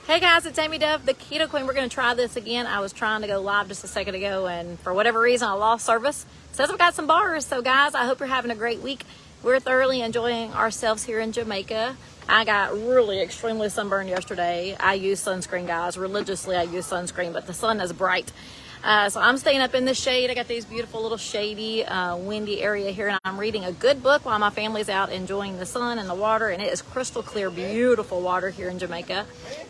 Hey guys, it's Amy Dove, the Keto Queen. We're going to try this again. I was trying to go live just a second ago, and for whatever reason, I lost service. It says I've got some bars. So guys, I hope you're having a great week. We're thoroughly enjoying ourselves here in Jamaica. I got really extremely sunburned yesterday. I use sunscreen, guys. Religiously, I use sunscreen, but the sun is bright. So I'm staying up in the shade. I got these beautiful little shady, windy area here, and I'm reading a good book while my family's out enjoying the sun and the water, and it is crystal clear, beautiful water here in Jamaica.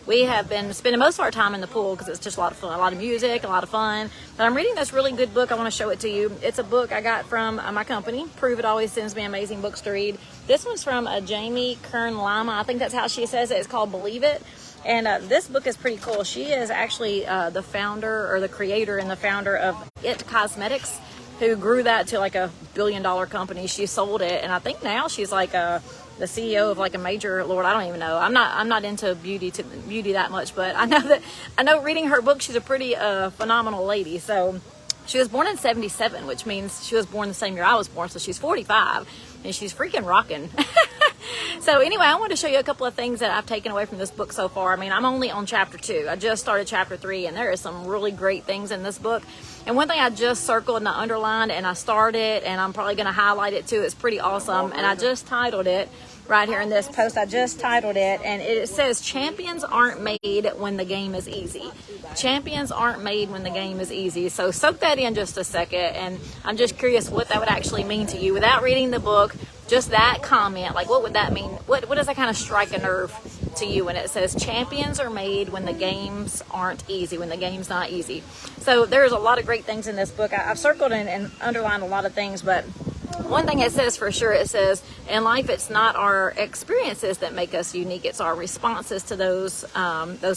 We have been spending most of our time in the pool because it's just a lot of fun, a lot of music, a lot of fun. But I'm reading this really good book. I want to show it to you. It's a book I got from my company. Prove It always sends me amazing books to read. This one's from Jamie Kern Lima. I think that's how she says it. It's called Believe It. And this book is pretty cool. She is actually the founder or the creator and the founder of It Cosmetics, who grew that to like $1 billion company. She sold it, and I think now she's like the CEO of like a major, Lord, I don't even know. I'm not into beauty that much, but I know reading her book, she's a pretty phenomenal lady. So she was born in 1977, which means she was born the same year I was born. So she's 45, and she's freaking rocking. So anyway, I wanted to show you a couple of things that I've taken away from this book so far. I mean, I'm only on chapter 2. I just started chapter 3, and there is some really great things in this book. And one thing I just circled and I underlined, and I started, and I'm probably going to highlight it too. It's pretty awesome. And I just titled it right here in this post. I just titled it, and it says, "Champions aren't made when the game is easy." Champions aren't made when the game is easy. So soak that in just a second, and I'm just curious what that would actually mean to you. Without reading the book, just that comment, like what would that mean? What does that kind of strike a nerve to you when it says champions are made when the games aren't easy, when the game's not easy? So there's a lot of great things in this book. I've circled and underlined a lot of things, but one thing it says for sure, it says, in life, it's not our experiences that make us unique. It's our responses to those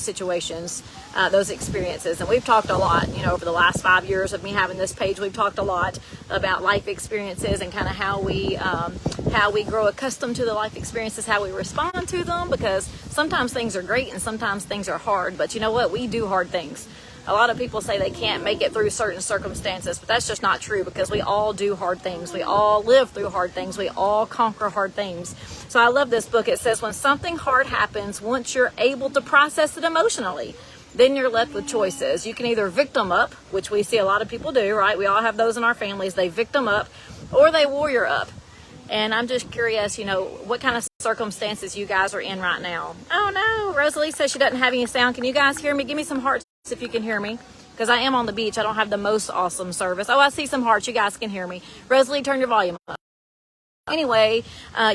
situations, those experiences. And we've talked a lot, over the last 5 years of me having this page, we've talked a lot about life experiences and kind of how we grow accustomed to the life experiences, how we respond to them, because sometimes things are great and sometimes things are hard. But you know what? We do hard things. A lot of people say they can't make it through certain circumstances, but that's just not true, because we all do hard things. We all live through hard things. We all conquer hard things. So I love this book. It says, when something hard happens, once you're able to process it emotionally, then you're left with choices. You can either victim up, which we see a lot of people do, right? We all have those in our families. They victim up, or they warrior up. And I'm just curious, what kind of circumstances you guys are in right now. Oh no, Rosalie says she doesn't have any sound. Can you guys hear me? Give me some hearts if you can hear me, because I am on the beach. I don't have the most awesome service. Oh, I see some hearts. You guys can hear me. Rosalie, turn your volume up. Anyway,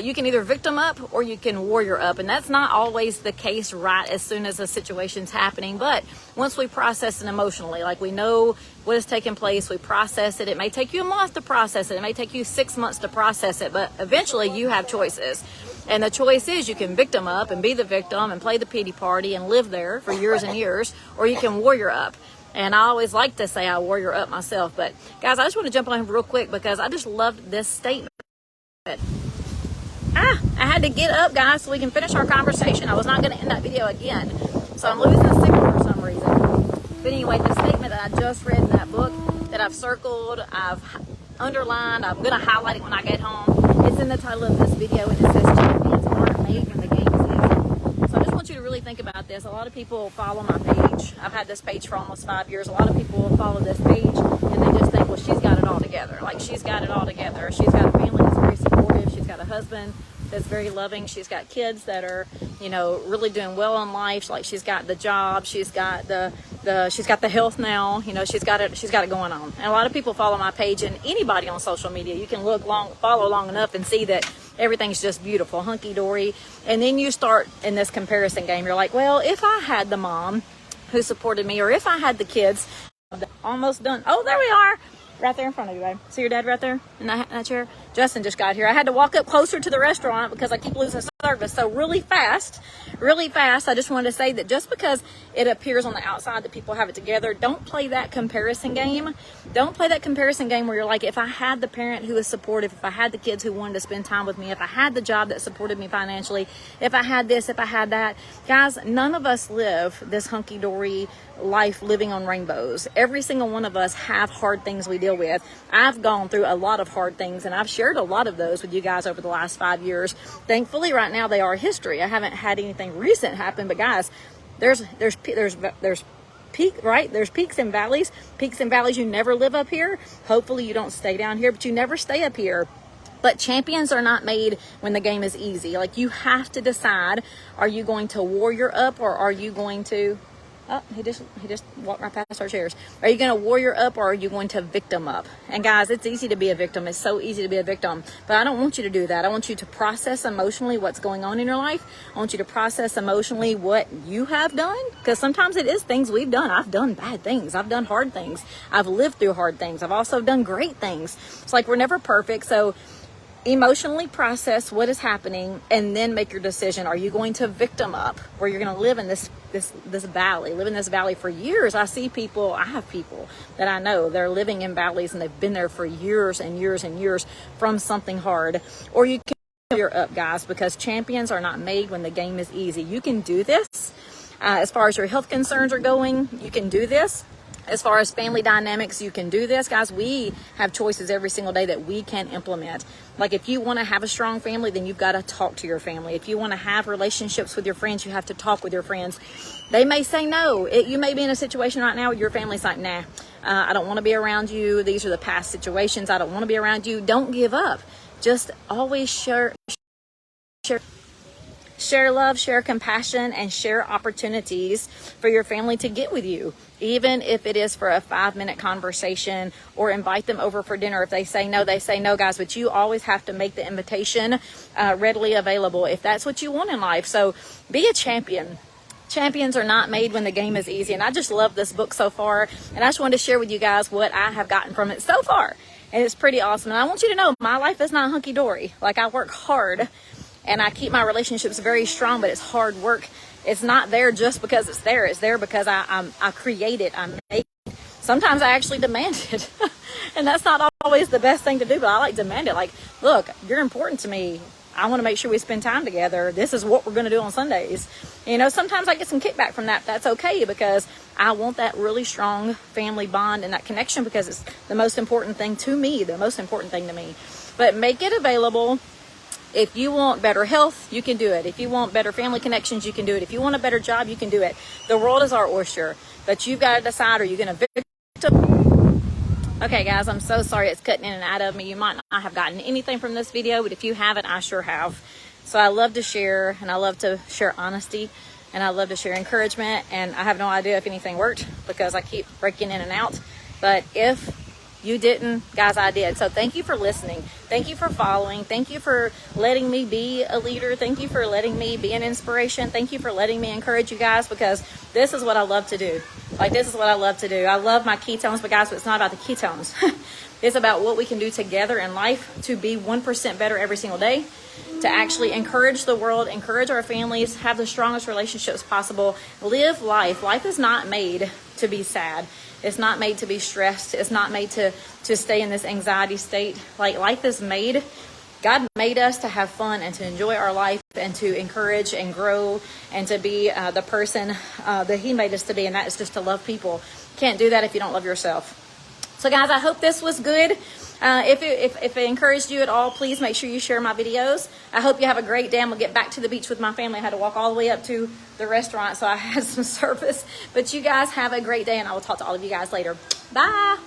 you can either victim up or you can warrior up, and that's not always the case right as soon as a situation's happening. But once we process it emotionally, like we know what is taking place, we process it. It may take you a month to process it. It may take you 6 months to process it, but eventually you have choices. And the choice is, you can victim up and be the victim and play the pity party and live there for years and years, or you can warrior up. And I always like to say I warrior up myself. But guys, I just want to jump on real quick because I just loved this statement. I had to get up, guys, so we can finish our conversation. I was not going to end that video again, so I'm losing a signal for some reason. But anyway, the statement that I just read in that book, that I've circled, I've underlined, I'm going to highlight it when I get home. It's in the title of this video, and it says, champions aren't made when the game is easy. So I just want you to really think about this. A lot of people follow my page. I've had this page for almost 5 years. A lot of people will follow this page, and they just think, well, she's got it all together. Like, she's got it all together. She's got a family that's very supportive. She's got a husband that's very loving. She's got kids that are, really doing well in life. Like, she's got the job. She's got she's got the health now. She's got it going on. And a lot of people follow my page, and anybody on social media, you can follow long enough and see that everything's just beautiful, hunky-dory. And then you start in this comparison game. You're like, well, if I had the mom who supported me, or if I had the kids, almost done. Oh, there we are. Right there in front of you, babe. See your dad right there in that chair? Justin just got here. I had to walk up closer to the restaurant because I keep losing service. So really fast, I just wanted to say that just because it appears on the outside that people have it together, don't play that comparison game. Don't play that comparison game where you're like, if I had the parent who was supportive, if I had the kids who wanted to spend time with me, if I had the job that supported me financially, if I had this, if I had that. Guys, none of us live this hunky-dory life living on rainbows. Every single one of us have hard things we deal with. I've gone through a lot of hard things, and I've shared a lot of those with you guys over the last 5 years. Thankfully, right now they are history. I haven't had anything recent happen, but guys, there's peak, right? There's peaks and valleys. Peaks and valleys. You never live up here. Hopefully you don't stay down here, but you never stay up here. But champions are not made when the game is easy. Like, you have to decide, are you going to warrior up, or are you going to, oh, he just walked right past our chairs. Are you going to warrior up, or are you going to victim up? And guys, it's easy to be a victim. It's so easy to be a victim. But I don't want you to do that. I want you to process emotionally what's going on in your life. I want you to process emotionally what you have done. Because sometimes it is things we've done. I've done bad things. I've done hard things. I've lived through hard things. I've also done great things. It's like we're never perfect. So emotionally process what is happening and then make your decision. Are you going to victim up, where you're going to live in this valley, live in this valley for years? I have people that I know, they're living in valleys and they've been there for years and years and years from something hard. Or you can warrior up, guys, because champions are not made when the game is easy. You can do this. As far as your health concerns are going, you can do this. As far as family dynamics, you can do this. Guys, we have choices every single day that we can implement. Like, if you want to have a strong family, then you've got to talk to your family. If you want to have relationships with your friends, you have to talk with your friends. They may say no. You may be in a situation right now where your family's like, nah, I don't want to be around you. These are the past situations. I don't want to be around you. Don't give up. Just always share love, share compassion, and share opportunities for your family to get with you, even if it is for a 5-minute conversation, or invite them over for dinner. If they say no, they say no, guys, but you always have to make the invitation readily available if that's what you want in life. So be a champion. Champions are not made when the game is easy. And I just love this book so far, and I just wanted to share with you guys what I have gotten from it so far, and it's pretty awesome. And I want you to know, my life is not hunky-dory. Like, I work hard and I keep my relationships very strong, but it's hard work. It's not there just because it's there. It's there because I create it. I make it. Sometimes I actually demand it. And that's not always the best thing to do, but I like to demand it. Like, look, you're important to me. I want to make sure we spend time together. This is what we're going to do on Sundays. You know, sometimes I get some kickback from that. That's okay, because I want that really strong family bond and that connection, because it's the most important thing to me, the most important thing to me. But make it available. If you want better health, you can do it. If you want better family connections, you can do it. If you want a better job, you can do it. The world is our oyster, but you've got to decide, are you going to victim? Okay, guys, I'm so sorry it's cutting in and out of me. You might not have gotten anything from this video, but if you haven't, I sure have. So I love to share, and I love to share honesty, and I love to share encouragement, and I have no idea if anything worked because I keep breaking in and out. But if you didn't, guys, I did. So thank you for listening. Thank you for following. Thank you for letting me be a leader. Thank you for letting me be an inspiration. Thank you for letting me encourage you guys, because this is what I love to do. Like, this is what I love to do. I love my ketones, but guys, it's not about the ketones. It's about what we can do together in life to be 1% better every single day, to actually encourage the world, encourage our families, have the strongest relationships possible, live life. Life is not made to be sad. It's not made to be stressed. It's not made to stay in this anxiety state. Like, life is made, God made us to have fun and to enjoy our life and to encourage and grow and to be the person that He made us to be, and that is just to love people. Can't do that if you don't love yourself. So guys, I hope this was good. If it encouraged you at all, please make sure you share my videos. I hope you have a great day. I'm going to get back to the beach with my family. I had to walk all the way up to the restaurant, so I had some service. But you guys have a great day, and I will talk to all of you guys later. Bye.